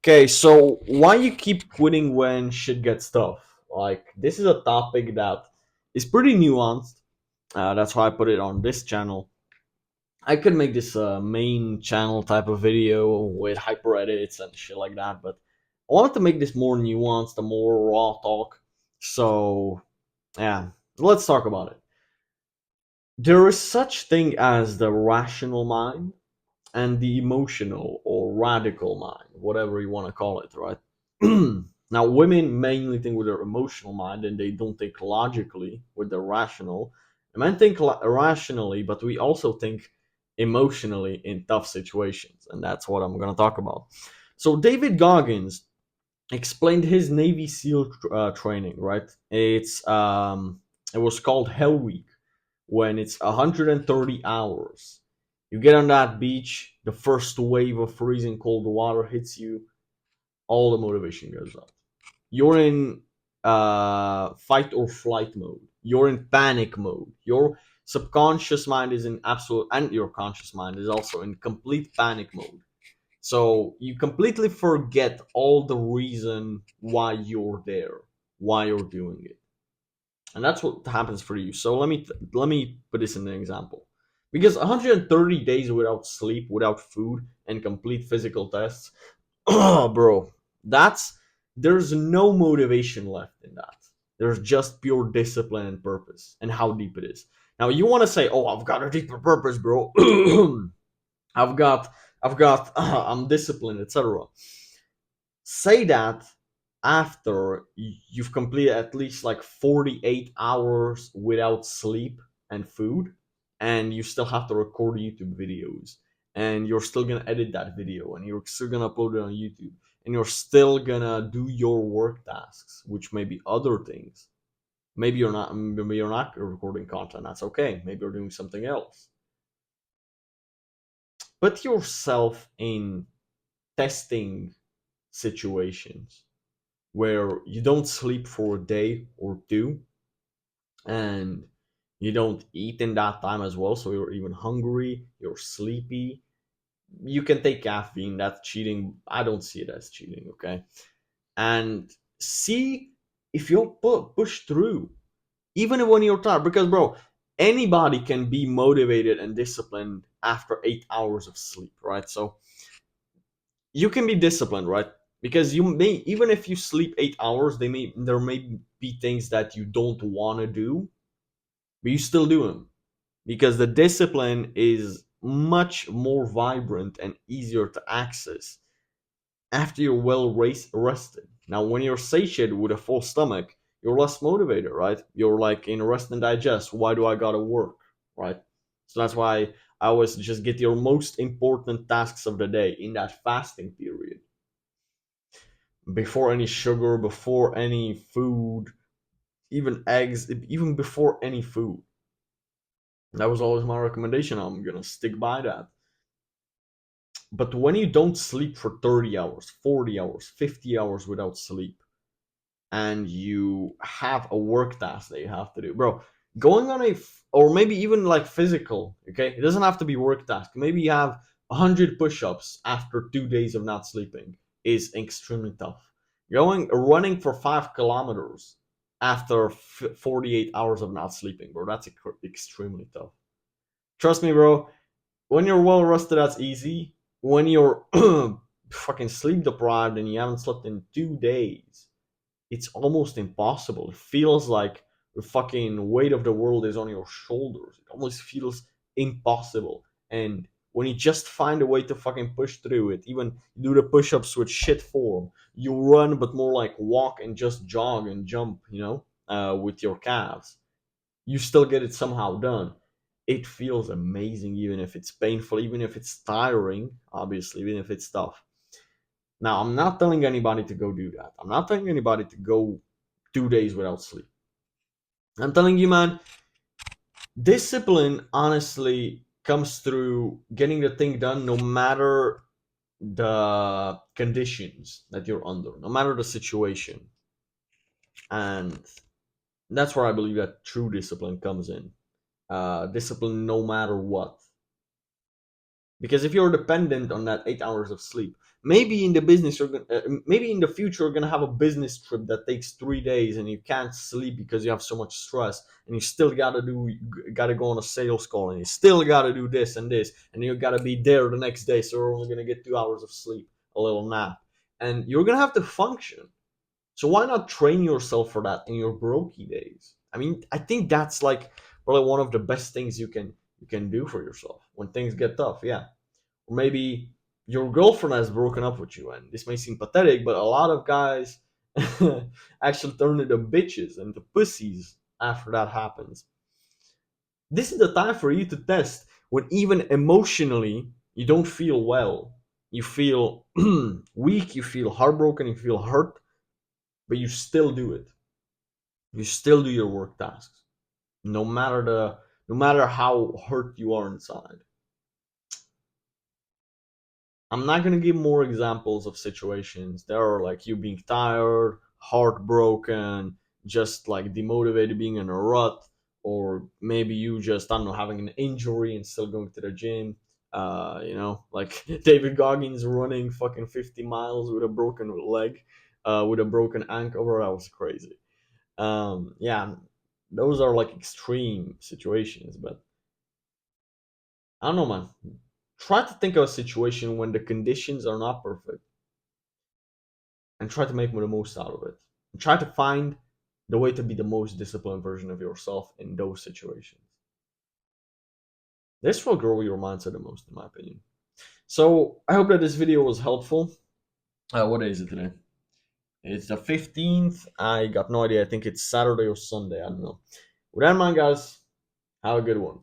Okay, so why you keep quitting when shit gets tough? Like, this is a topic that is pretty nuanced. That's why I put it on this channel. I could make this main channel type of video with hyper edits and shit like that, but I wanted to make this more nuanced, a more raw talk. So, yeah, let's talk about it. There is such thing as the rational mind and the emotional or radical mind, whatever you want to call it, right? Now, women mainly think with their emotional mind and they don't think logically with their rational. And men think rationally, but we also think emotionally in tough situations, and that's what I'm going to talk about. So, David Goggins explained his Navy SEAL training, right? It was called Hell Week when it's 130 hours. You get on that beach, the first wave of freezing cold water hits you, all the motivation goes up. You're in fight or flight mode. You're in panic mode. Your subconscious mind is in absolute, and your conscious mind is also in complete panic mode. So you completely forget all the reason why you're there, why you're doing it, and that's what happens for you. So let me put this in an example, because 130 days without sleep, without food, and complete physical tests, bro, that's there's no motivation left in that. There's just pure discipline and purpose, and how deep it is. Now you want to say, "Oh, I've got a deeper purpose, bro. I've got, I've got, I'm disciplined, etc." Say that after you've completed at least like 48 hours without sleep and food, and you still have to record YouTube videos, and you're still gonna edit that video, and you're still gonna upload it on YouTube, and you're still gonna do your work tasks, which may be other things. Maybe you're not recording content. That's okay. Maybe you're doing something else. Put yourself in testing situations where you don't sleep for a day or two, and you don't eat in that time as well, so you're even hungry, you're sleepy. You can take caffeine, that's cheating. I don't see it as cheating, okay? And see if you'll push through even when you're tired, because bro, anybody can be motivated and disciplined after 8 hours of sleep, right? So you can be disciplined, right? Because you may, even if you sleep 8 hours, there may be things that you don't want to do, but you still do them because the discipline is much more vibrant and easier to access after you're well rested. Now, when you're satiated with a full stomach, you're less motivated, right? You're like in rest and digest. Why do I gotta work, right? So that's why I always just get your most important tasks of the day in that fasting period, before any sugar, before any food, even eggs, even before any food. That was always my recommendation. I'm gonna stick by that. But when you don't sleep for 30 hours, 40 hours, 50 hours without sleep, and you have a work task that you have to do, bro, going on or maybe even like physical, okay? It doesn't have to be work task. Maybe you have 100 push ups after 2 days of not sleeping is extremely tough. Running for 5 kilometers after 48 hours of not sleeping, bro, that's extremely tough. Trust me, bro, when you're well rested, that's easy. When you're fucking sleep deprived and you haven't slept in 2 days, it's almost impossible. It feels like the fucking weight of the world is on your shoulders. It almost feels impossible. And when you just find a way to fucking push through it, even you do the push ups with shit form, you run but more like walk and just jog and jump, with your calves, you still get it somehow done. It feels amazing, even if it's painful, even if it's tiring, obviously, even if it's tough. Now, I'm not telling anybody to go do that. I'm not telling anybody to go 2 days without sleep. I'm telling you, man, discipline honestly comes through getting the thing done no matter the conditions that you're under, no matter the situation. And that's where I believe that true discipline comes in. Discipline no matter what. Because if you're dependent on that 8 hours of sleep, maybe in the business you're gonna, maybe in the future you're gonna have a business trip that takes 3 days and you can't sleep because you have so much stress, and you still gotta go on a sales call, and you still gotta do this and this, and you gotta be there the next day, so you're only gonna get 2 hours of sleep, a little nap, and you're gonna have to function. So why not train yourself for that in your brokey days? I mean, I think that's like probably one of the best things you can do for yourself when things get tough. Yeah, or maybe your girlfriend has broken up with you, and this may seem pathetic, but a lot of guys actually turn into bitches and to pussies after that happens. This is the time for you to test when even emotionally you don't feel well. You feel weak, you feel heartbroken, you feel hurt, but you still do it. You still do your work tasks, no matter how hurt you are inside. I'm not gonna give more examples of situations. There are like you being tired, heartbroken, just like demotivated, being in a rut, or maybe you just, I don't know, having an injury and still going to the gym. Like David Goggins running fucking 50 miles with a broken leg, with a broken ankle. Bro, that was crazy. Yeah, those are like extreme situations, but I don't know, man. Try to think of a situation when the conditions are not perfect and try to make the most out of it. And try to find the way to be the most disciplined version of yourself in those situations. This will grow your mindset the most, in my opinion. So I hope that this video was helpful. What day is it today? It's the 15th. I got no idea. I think it's Saturday or Sunday. I don't know. With that in mind, guys, have a good one.